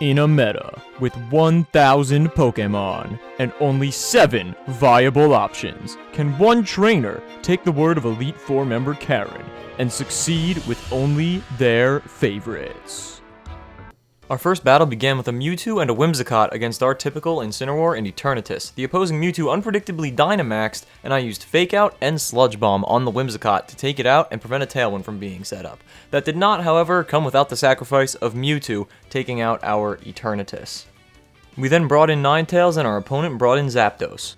In a meta with 1,000 Pokémon and only 7 viable options, can one trainer take the word of Elite Four member Karen and succeed with only their favorites? Our first battle began with a Mewtwo and a Whimsicott against our typical Incineroar and Eternatus. The opposing Mewtwo unpredictably Dynamaxed, and I used Fake Out and Sludge Bomb on the Whimsicott to take it out and prevent a Tailwind from being set up. That did not, however, come without the sacrifice of Mewtwo taking out our Eternatus. We then brought in Ninetales and our opponent brought in Zapdos.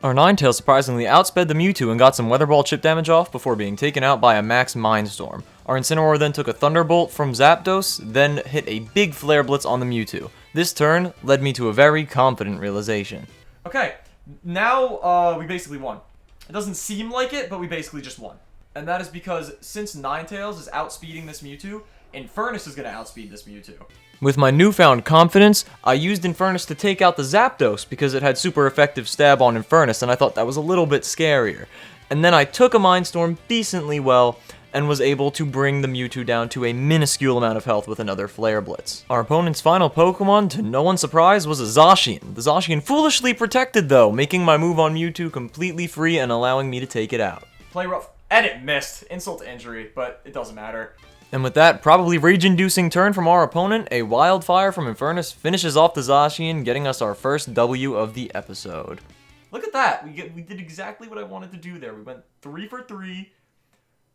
Our Ninetales surprisingly outsped the Mewtwo and got some Weather Ball chip damage off before being taken out by a Max Mindstorm. Our Incineroar then took a Thunderbolt from Zapdos, then hit a big Flare Blitz on the Mewtwo. This turn led me to a very confident realization. Okay, now we basically won. It doesn't seem like it, but we basically just won. And that is because since Ninetales is outspeeding this Mewtwo, Infernus is going to outspeed this Mewtwo. With my newfound confidence, I used Infernus to take out the Zapdos because it had super effective stab on Infernus, and I thought that was a little bit scarier. And then I took a Mindstorm decently well, and was able to bring the Mewtwo down to a minuscule amount of health with another Flare Blitz. Our opponent's final Pokemon, to no one's surprise, was a Zacian. The Zacian foolishly protected though, making my move on Mewtwo completely free and allowing me to take it out. Play rough, and it missed. Insult to injury, but it doesn't matter. And with that probably rage-inducing turn from our opponent, a Wildfire from Infernus finishes off the Zacian, getting us our first W of the episode. Look at that, we did exactly what I wanted to do there. We went 3 for 3.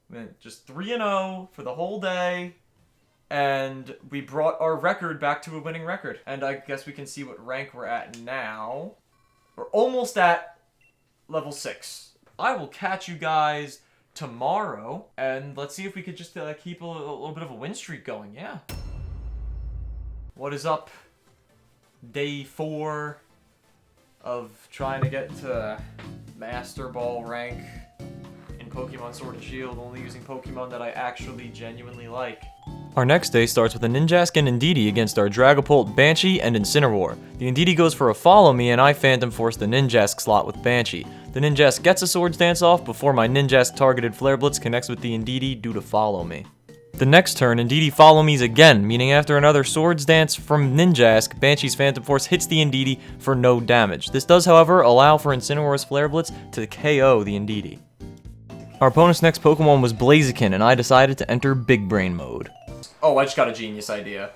We went just 3-0 for the whole day, and we brought our record back to a winning record. And I guess we can see what rank we're at now. We're almost at level 6. I will catch you guys tomorrow, and let's see if we could just keep a little bit of a win streak going, yeah. What is up? Day 4 of trying to get to Master Ball rank. Pokemon Sword and Shield, only using Pokemon that I actually genuinely like. Our next day starts with a Ninjask and Indeedee against our Dragapult, Banshee, and Incineroar. The Indeedee goes for a Follow Me, and I Phantom Force the Ninjask slot with Banshee. The Ninjask gets a Swords Dance off before my Ninjask targeted Flare Blitz connects with the Indeedee due to Follow Me. The next turn, Indeedee Follow Me's again, meaning after another Swords Dance from Ninjask, Banshee's Phantom Force hits the Indeedee for no damage. This does, however, allow for Incineroar's Flare Blitz to KO the Indeedee. Our opponent's next Pokemon was Blaziken, and I decided to enter Big Brain mode. Oh, I just got a genius idea.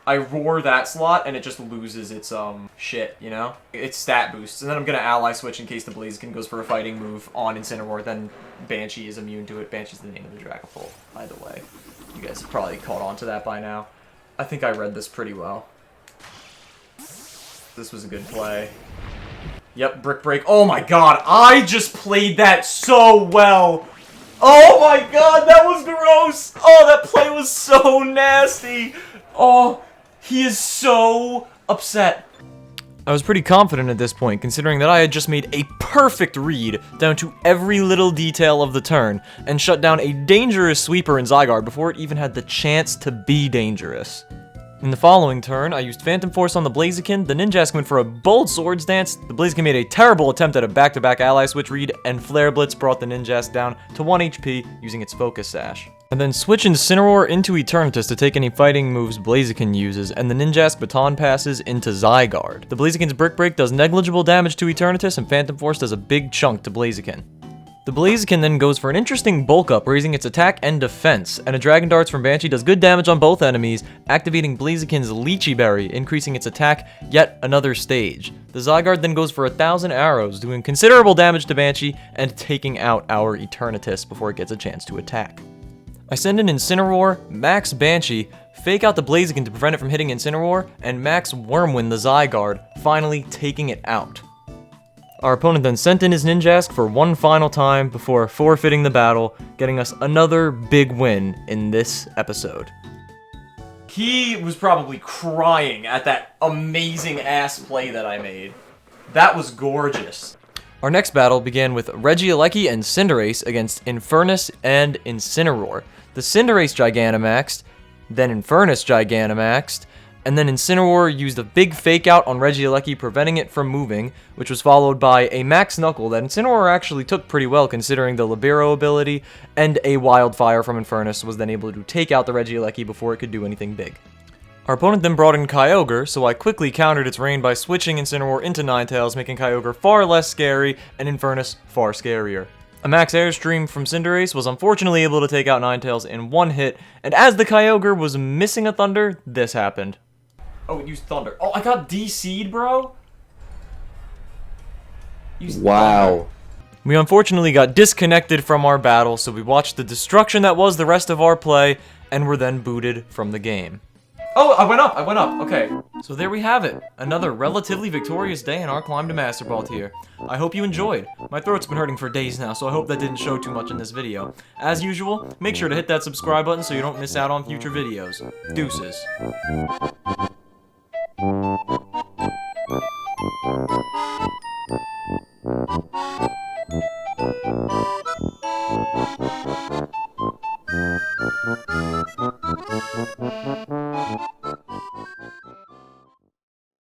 I roar that slot, and it just loses its, shit, you know? Its stat boosts, and then I'm gonna Ally Switch in case the Blaziken goes for a fighting move on Incineroar, then Banshee is immune to it. Banshee's the name of the Dragapult, by the way. You guys have probably caught on to that by now. I think I read this pretty well. This was a good play. Yep, Brick Break. Oh my god, I just played that so well. Oh my god, that was gross. Oh, that play was so nasty. Oh, he is so upset. I was pretty confident at this point, considering that I had just made a perfect read down to every little detail of the turn, and shut down a dangerous sweeper in Zygarde before it even had the chance to be dangerous. In the following turn, I used Phantom Force on the Blaziken, the Ninjask went for a bold Swords Dance, the Blaziken made a terrible attempt at a back-to-back Ally Switch read, and Flare Blitz brought the Ninjask down to 1 HP using its Focus Sash. And then switch Incineroar into Eternatus to take any fighting moves Blaziken uses, and the Ninjask Baton passes into Zygarde. The Blaziken's Brick Break does negligible damage to Eternatus, and Phantom Force does a big chunk to Blaziken. The Blaziken then goes for an interesting bulk up, raising its attack and defense, and a Dragon Darts from Banshee does good damage on both enemies, activating Blaziken's Lychee Berry, increasing its attack yet another stage. The Zygarde then goes for 1,000 arrows, doing considerable damage to Banshee and taking out our Eternatus before it gets a chance to attack. I send in Incineroar, Max Banshee, Fake Out the Blaziken to prevent it from hitting Incineroar, and Max Wormwind the Zygarde, finally taking it out. Our opponent then sent in his Ninjask for one final time before forfeiting the battle, getting us another big win in this episode. He was probably crying at that amazing ass play that I made. That was gorgeous. Our next battle began with Regieleki and Cinderace against Infernus and Incineroar. The Cinderace Gigantamaxed, then Infernus Gigantamaxed, and then Incineroar used a big Fake Out on Regieleki, preventing it from moving, which was followed by a Max Knuckle that Incineroar actually took pretty well considering the Libero ability, and a Wildfire from Infernus was then able to take out the Regieleki before it could do anything big. Our opponent then brought in Kyogre, so I quickly countered its rain by switching Incineroar into Ninetales, making Kyogre far less scary and Infernus far scarier. A max Airstream from Cinderace was unfortunately able to take out Ninetales in one hit, and as the Kyogre was missing a Thunder, this happened. Oh, it used Thunder. Oh, I got DC'd, bro? Wow. Thunder. We unfortunately got disconnected from our battle, so we watched the destruction that was the rest of our play, and were then booted from the game. Oh, I went up, okay. So there we have it, another relatively victorious day in our climb to Master Ball tier. I hope you enjoyed. My throat's been hurting for days now, so I hope that didn't show too much in this video. As usual, make sure to hit that subscribe button so you don't miss out on future videos. Deuces.